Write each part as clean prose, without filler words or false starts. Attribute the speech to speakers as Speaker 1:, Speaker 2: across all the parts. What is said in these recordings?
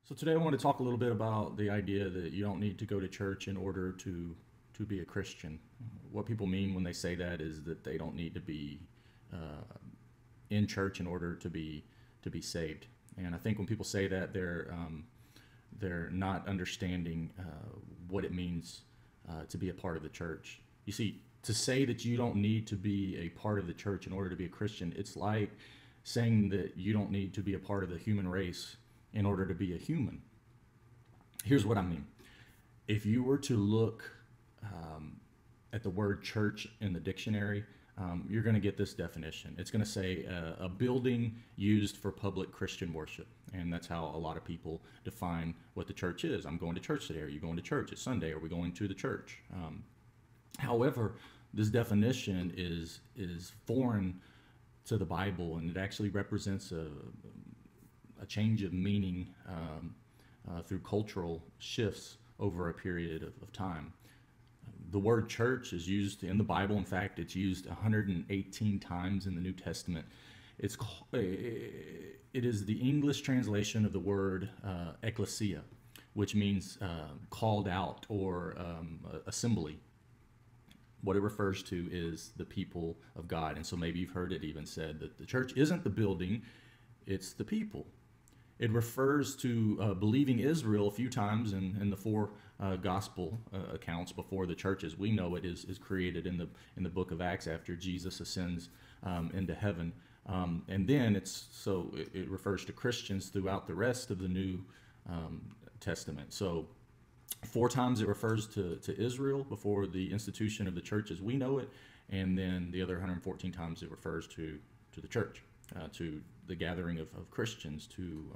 Speaker 1: So today I want to talk a little bit about the idea that you don't need to go to church in order to be a Christian. What people mean when they say that is that they don't need to be in church in order to be saved. And I think when people say that, they're not understanding what it means to be a part of the church. You see, to say that you don't need to be a part of the church in order to be a Christian, it's like saying that you don't need to be a part of the human race in order to be a human. Here's what I mean. If you were to look at the word church in the dictionary, you're going to get this definition. It's going to say a building used for public Christian worship. And that's how a lot of people define what the church is. I'm going to church today. Are you going to church? It's Sunday. Are we going to the church? However, this definition is foreign to the Bible, and it actually represents a change of meaning through cultural shifts over a period of time. The word church is used in the Bible. In fact, it's used 118 times in the New Testament. It is the English translation of the word ecclesia, which means called out or assembly. What it refers to is the people of God. And so maybe you've heard it even said that the church isn't the building, it's the people. It refers to believing Israel a few times in the four gospel accounts before the church as we know it is created in the book of Acts after Jesus ascends into heaven. And then it refers to Christians throughout the rest of the New Testament. So 4 times it refers to Israel before the institution of the church as we know it, and then the other 114 times it refers to the church, to the gathering of Christians, to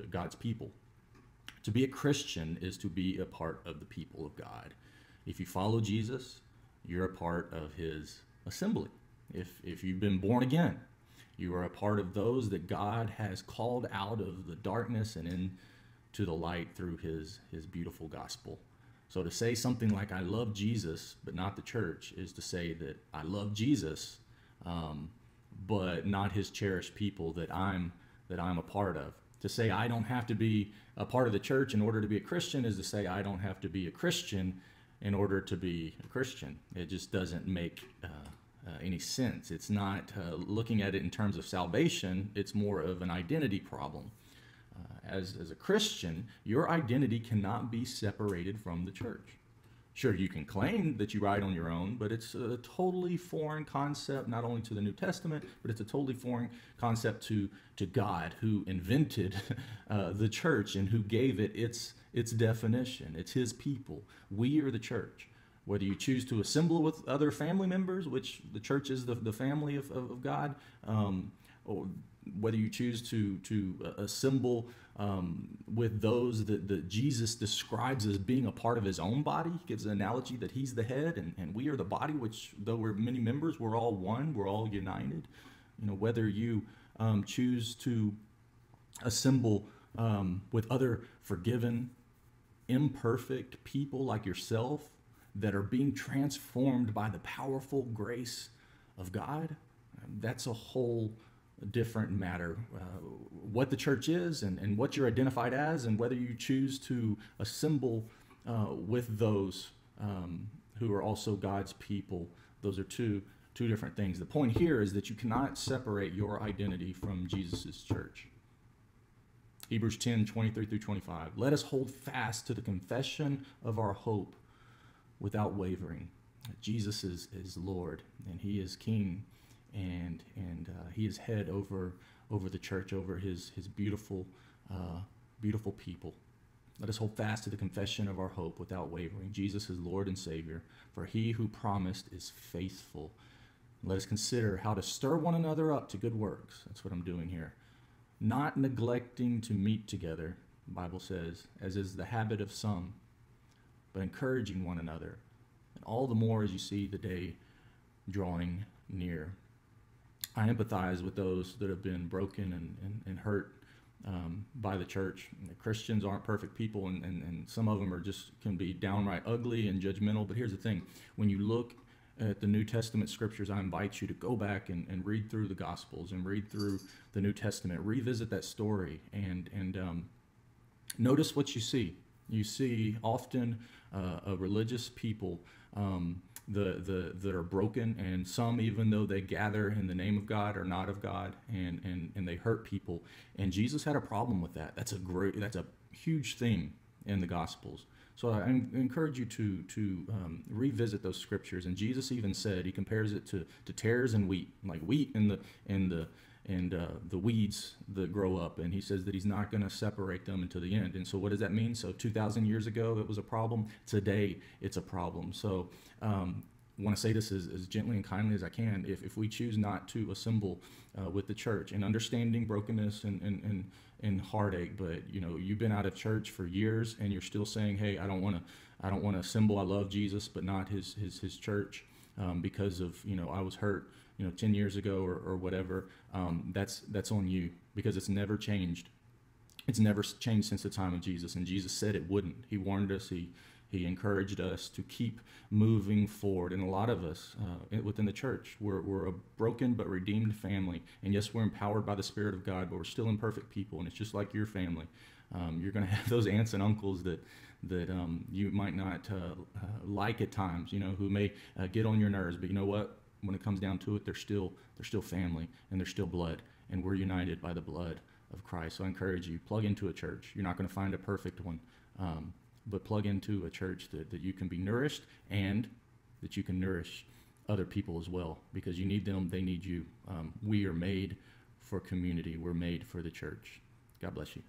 Speaker 1: God's people. To be a Christian is to be a part of the people of God. If you follow Jesus, you're a part of his assembly. If you've been born again, you are a part of those that God has called out of the darkness and into the light through his beautiful gospel. So to say something like I love Jesus but not the church is to say that I love Jesus but not his cherished people that I'm a part of. To say I don't have to be a part of the church in order to be a Christian is to say I don't have to be a Christian in order to be a Christian. It just doesn't make any sense. It's not looking at it in terms of salvation. It's more of an identity problem. As a Christian, your identity cannot be separated from the church. Sure, you can claim that you ride on your own, but it's a totally foreign concept, not only to the New Testament, but it's a totally foreign concept to God, who invented the church and who gave it its definition. It's his people. We are the church. Whether you choose to assemble with other family members, which the church is the family of God, or whether you choose to assemble with those that Jesus describes as being a part of his own body. He gives an analogy that he's the head and we are the body, which though we're many members, we're all one, we're all united. Whether you choose to assemble with other forgiven, imperfect people like yourself that are being transformed by the powerful grace of God, that's a whole different matter. What the church is and what you're identified as, and whether you choose to assemble with those who are also God's people, those are two different things. The point here is that you cannot separate your identity from Jesus' church. Hebrews 10:23-25. Let us hold fast to the confession of our hope without wavering. Jesus is Lord and he is King. And he is head over the church, over his beautiful people. Let us hold fast to the confession of our hope without wavering. Jesus is Lord and Savior, for he who promised is faithful. Let us consider how to stir one another up to good works. That's what I'm doing here. Not neglecting to meet together, the Bible says, as is the habit of some, but encouraging one another, and all the more as you see the day drawing near. I empathize with those that have been broken and hurt by the church. Christians aren't perfect people, and some of them can be downright ugly and judgmental. But here's the thing: when you look at the New Testament scriptures, I invite you to go back and read through the Gospels and read through the New Testament, revisit that story, and notice what you see. You see often a religious people that are broken, and some, even though they gather in the name of God, are not of God, and they hurt people. And Jesus had a problem with that. That's a huge thing in the Gospels. So I encourage you to revisit those scriptures. And Jesus even said, he compares it to tares and wheat, like wheat and the weeds that grow up. And he says that he's not going to separate them until the end. And so what does that mean? So 2,000 years ago, it was a problem. Today, it's a problem. So I want to say this as gently and kindly as I can. If we choose not to assemble with the church, and understanding brokenness and heartache, but you've been out of church for years and you're still saying, hey, I don't want to assemble. I love Jesus, but not his church because of I was hurt 10 years ago or whatever. That's on you, because it's never changed. It's never changed since the time of Jesus, and Jesus said it wouldn't. He warned us. He encouraged us to keep moving forward. And a lot of us within the church, we're a broken but redeemed family. And yes, we're empowered by the Spirit of God, but we're still imperfect people. And it's just like your family. You're going to have those aunts and uncles that you might not like at times, who may get on your nerves. But you know what? When it comes down to it, they're still family, and they're still blood. And we're united by the blood of Christ. So I encourage you, plug into a church. You're not going to find a perfect one. But plug into a church that you can be nourished, and that you can nourish other people as well, because you need them, they need you. We are made for community. We're made for the church. God bless you.